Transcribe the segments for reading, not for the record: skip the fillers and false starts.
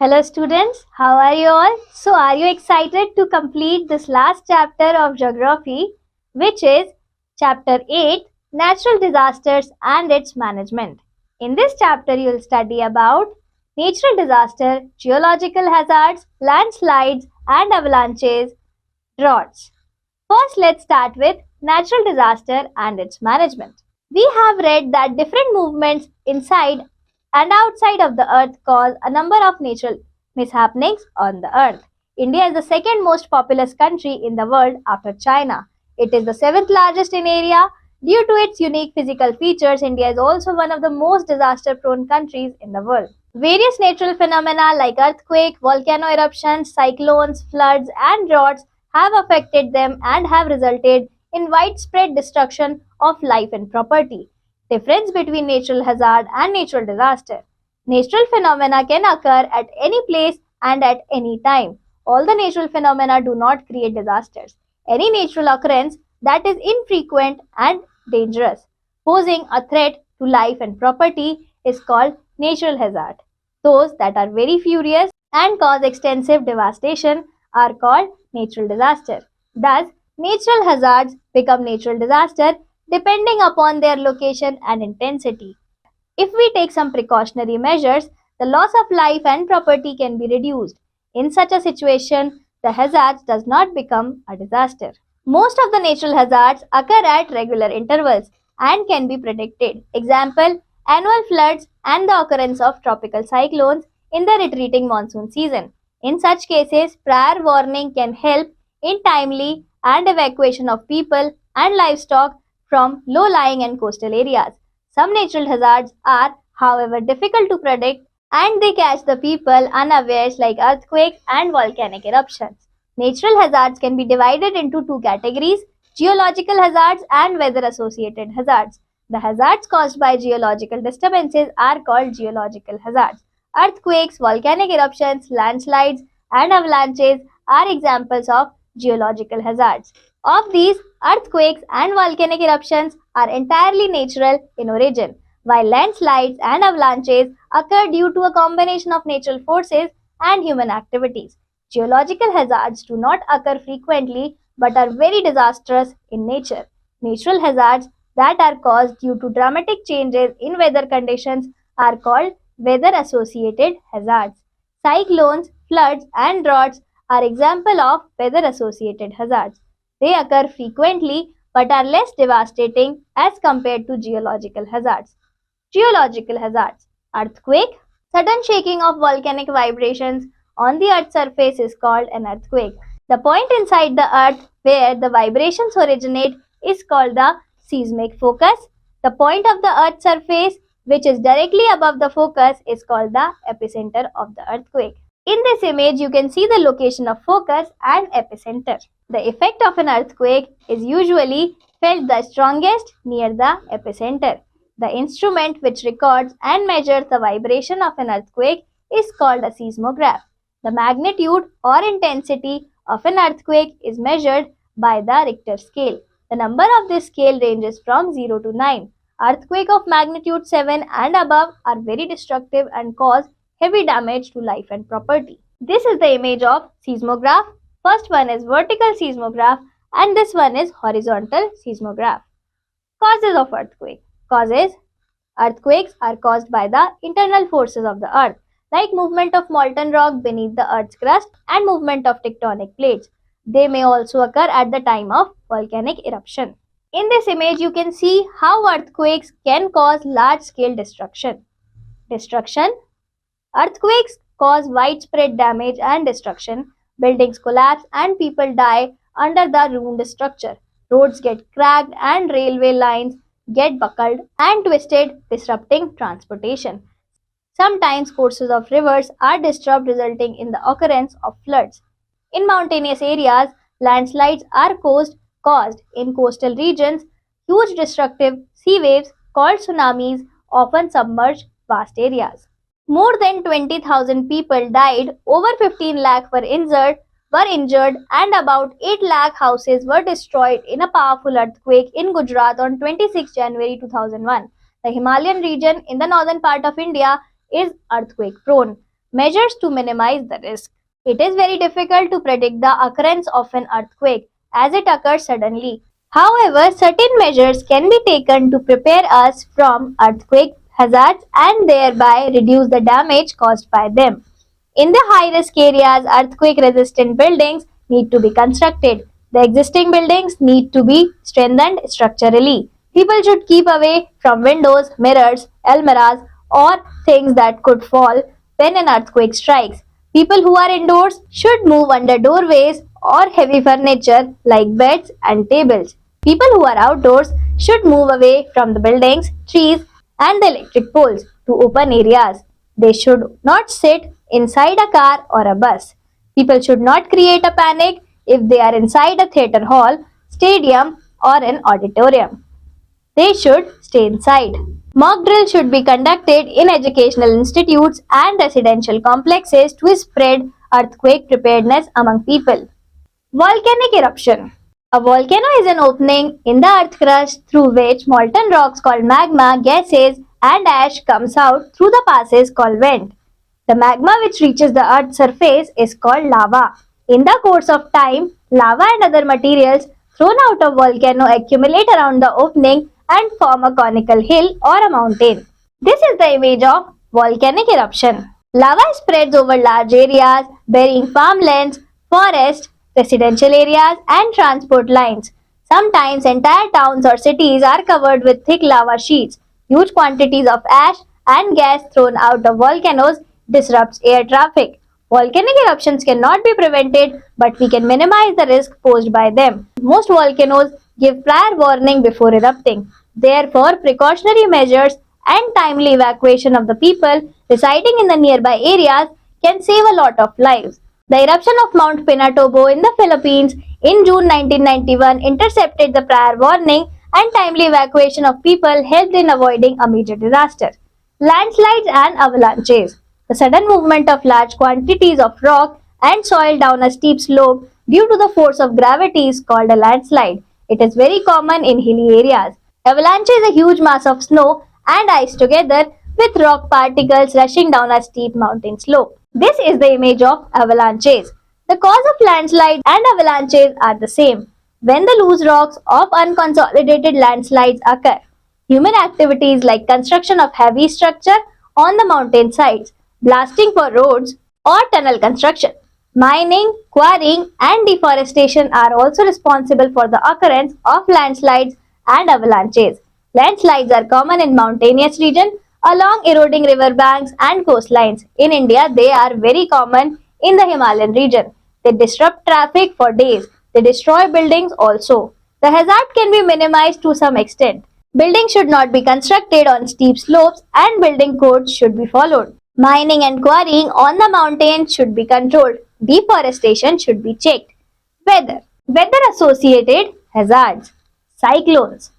Hello students, how are you all? So are you excited to complete this last chapter of geography, which is chapter 8, natural disasters and its management. In this chapter you will study about natural disaster, geological hazards, landslides and avalanches, droughts. First let's start with natural disaster and its management. We have read that different movements inside and outside of the earth cause a number of natural mishappenings on the earth. India is the second most populous country in the world after China. It is the seventh largest in area. Due to its unique physical features, India is also one of the most disaster prone countries in the world. Various natural phenomena like earthquake, volcano eruptions, cyclones, floods, and droughts have affected them and have resulted in widespread destruction of life and property. Difference between natural hazard and natural disaster. Natural phenomena can occur at any place and at any time. All the natural phenomena do not create disasters. Any natural occurrence that is infrequent and dangerous, posing a threat to life and property, is called natural hazard. Those that are very furious and cause extensive devastation are called natural disaster. Thus, natural hazards become natural disaster depending upon their location and intensity. If we take some precautionary measures, the loss of life and property can be reduced. In such a situation, the hazard does not become a disaster. Most of the natural hazards occur at regular intervals and can be predicted. Example, annual floods and the occurrence of tropical cyclones in the retreating monsoon season. In such cases, prior warning can help in timely and evacuation of people and livestock from low-lying and coastal areas. Some natural hazards are, however, difficult to predict and they catch the people unawares like earthquakes and volcanic eruptions. Natural hazards can be divided into two categories, geological hazards and weather-associated hazards. The hazards caused by geological disturbances are called geological hazards. Earthquakes, volcanic eruptions, landslides, and avalanches are examples of geological hazards. Of these, earthquakes and volcanic eruptions are entirely natural in origin, while landslides and avalanches occur due to a combination of natural forces and human activities. Geological hazards do not occur frequently but are very disastrous in nature. Natural hazards that are caused due to dramatic changes in weather conditions are called weather-associated hazards. Cyclones, floods, and droughts are examples of weather-associated hazards. They occur frequently but are less devastating as compared to geological hazards. Geological hazards. Earthquake. Sudden shaking of volcanic vibrations on the Earth's surface is called an earthquake. The point inside the Earth where the vibrations originate is called the seismic focus. The point of the Earth's surface which is directly above the focus is called the epicenter of the earthquake. In this image, you can see the location of focus and epicenter. The effect of an earthquake is usually felt the strongest near the epicenter. The instrument which records and measures the vibration of an earthquake is called a seismograph. The magnitude or intensity of an earthquake is measured by the Richter scale. The number of this scale ranges from 0 to 9. Earthquakes of magnitude 7 and above are very destructive and cause heavy damage to life and property. This is the image of seismograph. First one is vertical seismograph and this one is horizontal seismograph. Causes of earthquake. Causes. Earthquakes are caused by the internal forces of the earth, like movement of molten rock beneath the earth's crust and movement of tectonic plates. They may also occur at the time of volcanic eruption. In this image, you can see how earthquakes can cause large-scale destruction. Destruction. Earthquakes cause widespread damage and destruction. Buildings collapse and people die under the ruined structure. Roads get cracked and railway lines get buckled and twisted, disrupting transportation. Sometimes courses of rivers are disturbed, resulting in the occurrence of floods. In mountainous areas, landslides are caused in coastal regions. Huge destructive sea waves called tsunamis often submerge vast areas. More than 20,000 people died, over 15 lakh were injured and about 8 lakh houses were destroyed in a powerful earthquake in Gujarat on 26 January 2001. The Himalayan region in the northern part of India is earthquake prone. Measures to minimize the risk. It is very difficult to predict the occurrence of an earthquake as it occurs suddenly. However, certain measures can be taken to prepare us from earthquake hazards and thereby reduce the damage caused by them. In the high risk areas, earthquake resistant buildings need to be constructed. The existing buildings need to be strengthened structurally. People should keep away from windows, mirrors, almirahs, or things that could fall when an earthquake strikes. People who are indoors should move under doorways or heavy furniture like beds and tables. People who are outdoors should move away from the buildings, trees, and the electric poles to open areas. They should not sit inside a car or a bus. People should not create a panic if they are inside a theatre hall, stadium, or an auditorium. They should stay inside. Mock drill should be conducted in educational institutes and residential complexes to spread earthquake preparedness among people. Volcanic eruption. A volcano is an opening in the earth crust through which molten rocks called magma, gases, and ash comes out through the passes called vent. The magma which reaches the earth's surface is called lava. In the course of time, lava and other materials thrown out of volcano accumulate around the opening and form a conical hill or a mountain. This is the image of volcanic eruption. Lava spreads over large areas, burying farmlands, forests, residential areas, and transport lines. Sometimes entire towns or cities are covered with thick lava sheets. Huge quantities of ash and gas thrown out of volcanoes disrupts air traffic. Volcanic eruptions cannot be prevented, but we can minimize the risk posed by them. Most volcanoes give prior warning before erupting. Therefore, precautionary measures and timely evacuation of the people residing in the nearby areas can save a lot of lives. The eruption of Mount Pinatubo in the Philippines in June 1991 intercepted the prior warning, and timely evacuation of people helped in avoiding a major disaster. Landslides and avalanches. The sudden movement of large quantities of rock and soil down a steep slope due to the force of gravity is called a landslide. It is very common in hilly areas. Avalanche is a huge mass of snow and ice together with rock particles rushing down a steep mountain slope. This is the image of avalanches. The cause of landslides and avalanches are the same. When the loose rocks of unconsolidated landslides occur, human activities like construction of heavy structure on the mountain sides, blasting for roads or tunnel construction, mining, quarrying, and deforestation are also responsible for the occurrence of landslides and avalanches. Landslides are common in mountainous regions along eroding river banks and coastlines. In India, they are very common in the Himalayan region. They disrupt traffic for days. They destroy buildings also. The hazard can be minimized to some extent. Buildings should not be constructed on steep slopes and building codes should be followed. Mining and quarrying on the mountains should be controlled. Deforestation should be checked. Weather. Weather associated hazards. Cyclones.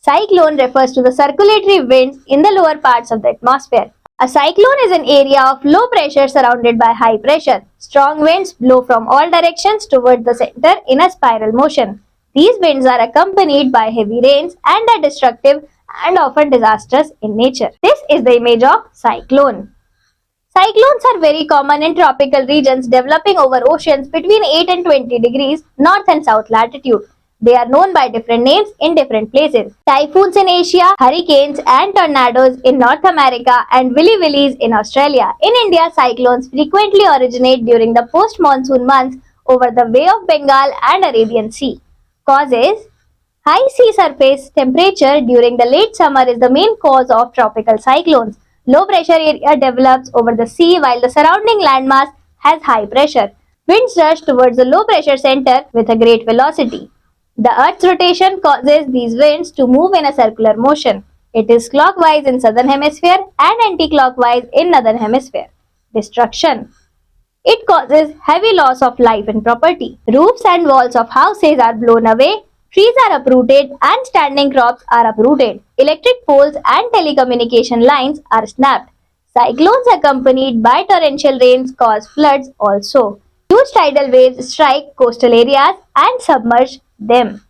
Cyclone refers to the circulatory winds in the lower parts of the atmosphere. A cyclone is an area of low pressure surrounded by high pressure. Strong winds blow from all directions toward the center in a spiral motion. These winds are accompanied by heavy rains and are destructive and often disastrous in nature. This is the image of cyclone. Cyclones are very common in tropical regions developing over oceans between 8 and 20 degrees north and south latitude. They are known by different names in different places. Typhoons in Asia, hurricanes and tornadoes in North America, and willy-willies in Australia. In India, cyclones frequently originate during the post-monsoon months over the Bay of Bengal and Arabian Sea. Causes: high sea surface temperature during the late summer is the main cause of tropical cyclones. Low pressure area develops over the sea while the surrounding landmass has high pressure. Winds rush towards the low pressure center with a great velocity. The Earth's rotation causes these winds to move in a circular motion. It is clockwise in southern hemisphere and anti-clockwise in northern hemisphere. Destruction. It causes heavy loss of life and property. Roofs and walls of houses are blown away, trees are uprooted and standing crops are uprooted. Electric poles and telecommunication lines are snapped. Cyclones accompanied by torrential rains cause floods also. Huge tidal waves strike coastal areas and submerge them.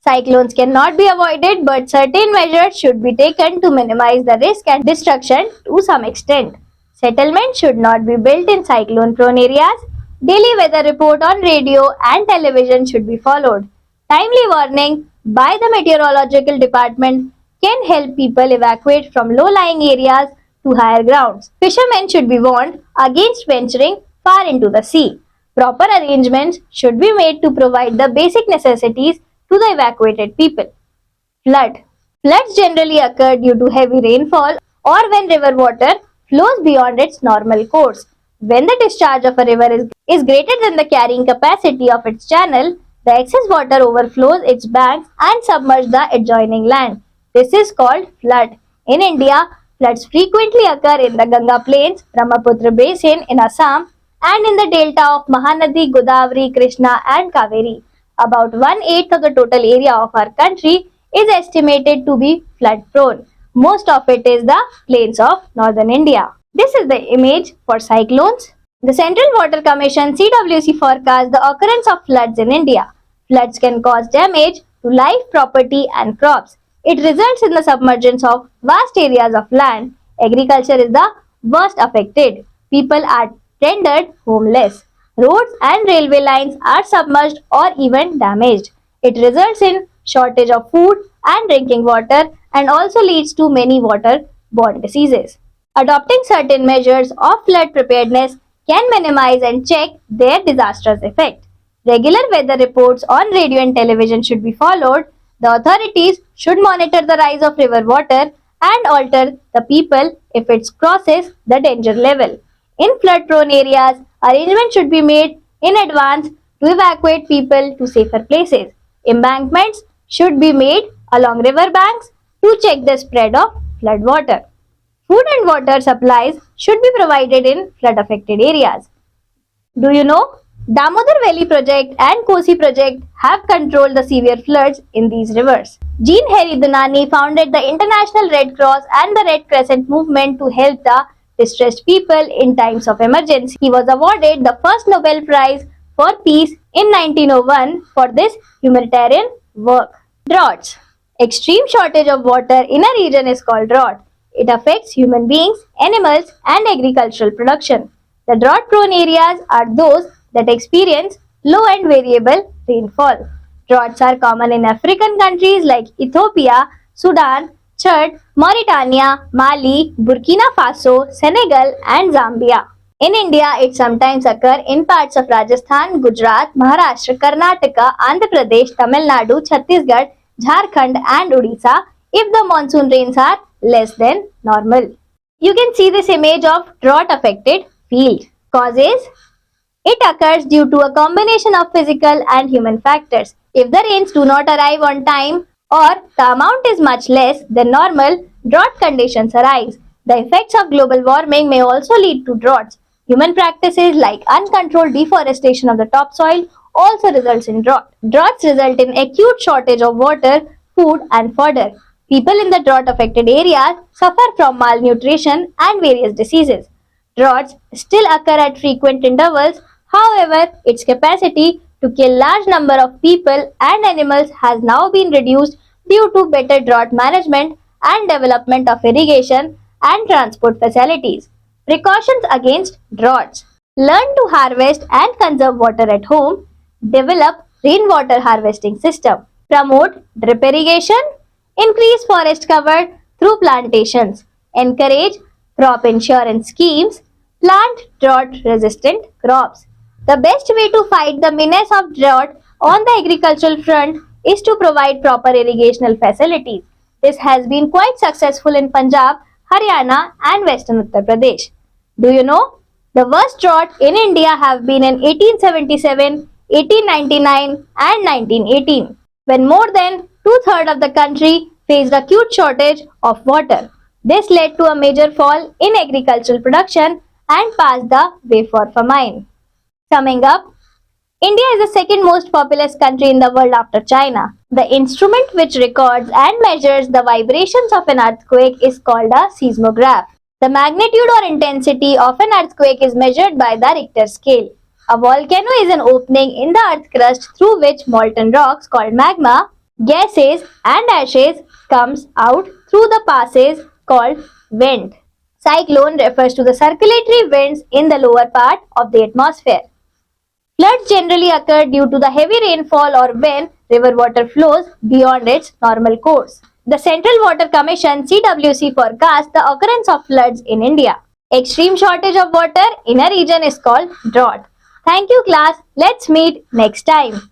Cyclones cannot be avoided, but certain measures should be taken to minimize the risk and destruction to some extent. Settlements should not be built in cyclone-prone areas. Daily weather report on radio and television should be followed. Timely warning by the meteorological department can help people evacuate from low-lying areas to higher grounds. Fishermen should be warned against venturing far into the sea. Proper arrangements should be made to provide the basic necessities to the evacuated people. Flood. Floods generally occur due to heavy rainfall or when river water flows beyond its normal course. When the discharge of a river is greater than the carrying capacity of its channel, the excess water overflows its banks and submerges the adjoining land. This is called flood. In India, floods frequently occur in the Ganga Plains, Brahmaputra Basin in Assam, and in the delta of Mahanadi, Godavari, Krishna, and Kaveri. About 1/8 of the total area of our country is estimated to be flood prone. Most of it is the plains of northern India. This is the image for cyclones. The Central Water Commission CWC forecasts the occurrence of floods in India. Floods can cause damage to life, property, and crops. It results in the submergence of vast areas of land. Agriculture is the worst affected. People are rendered homeless. Roads and railway lines are submerged or even damaged. It results in shortage of food and drinking water and also leads to many water-borne diseases. Adopting certain measures of flood preparedness can minimize and check their disastrous effect. Regular weather reports on radio and television should be followed. The authorities should monitor the rise of river water and alter the people if it crosses the danger level. In flood-prone areas, arrangements should be made in advance to evacuate people to safer places. Embankments should be made along river banks to check the spread of flood water. Food and water supplies should be provided in flood-affected areas. Do you know? Damodar Valley Project and Kosi Project have controlled the severe floods in these rivers. Jean Harry Dunani founded the International Red Cross and the Red Crescent movement to help the distressed people in times of emergency. He was awarded the first Nobel Prize for Peace in 1901 for this humanitarian work. Droughts. Extreme shortage of water in a region is called drought. It affects human beings, animals, and agricultural production. The drought-prone areas are those that experience low and variable rainfall. Droughts are common in African countries like Ethiopia, Sudan, Chad, Mauritania, Mali, Burkina Faso, Senegal, and Zambia. In India, it sometimes occurs in parts of Rajasthan, Gujarat, Maharashtra, Karnataka, Andhra Pradesh, Tamil Nadu, Chhattisgarh, Jharkhand, and Odisha if the monsoon rains are less than normal. You can see this image of drought-affected field. Causes: it occurs due to a combination of physical and human factors. If the rains do not arrive on time or the amount is much less than normal, drought conditions arise. The effects of global warming may also lead to droughts. Human practices like uncontrolled deforestation of the topsoil also results in drought. Droughts result in acute shortage of water, food, and fodder. People in the drought-affected areas suffer from malnutrition and various diseases. Droughts still occur at frequent intervals. However, its capacity to kill large number of people and animals has now been reduced due to better drought management and development of irrigation and transport facilities. Precautions against droughts. Learn to harvest and conserve water at home. Develop rainwater harvesting system. Promote drip irrigation. Increase forest cover through plantations. Encourage crop insurance schemes. Plant drought-resistant crops. The best way to fight the menace of drought on the agricultural front is to provide proper irrigational facilities. This has been quite successful in Punjab, Haryana, and Western Uttar Pradesh. Do you know? The worst drought in India have been in 1877, 1899, and 1918, when more than two-thirds of the country faced acute shortage of water. This led to a major fall in agricultural production and paved the way for famine. Summing up, India is the second most populous country in the world after China. The instrument which records and measures the vibrations of an earthquake is called a seismograph. The magnitude or intensity of an earthquake is measured by the Richter scale. A volcano is an opening in the earth crust through which molten rocks called magma, gases and ashes comes out through the passes called vent. Cyclone refers to the circulatory winds in the lower part of the atmosphere. Floods generally occur due to the heavy rainfall or when river water flows beyond its normal course. The Central Water Commission (CWC) forecasts the occurrence of floods in India. Extreme shortage of water in a region is called drought. Thank you, class. Let's meet next time.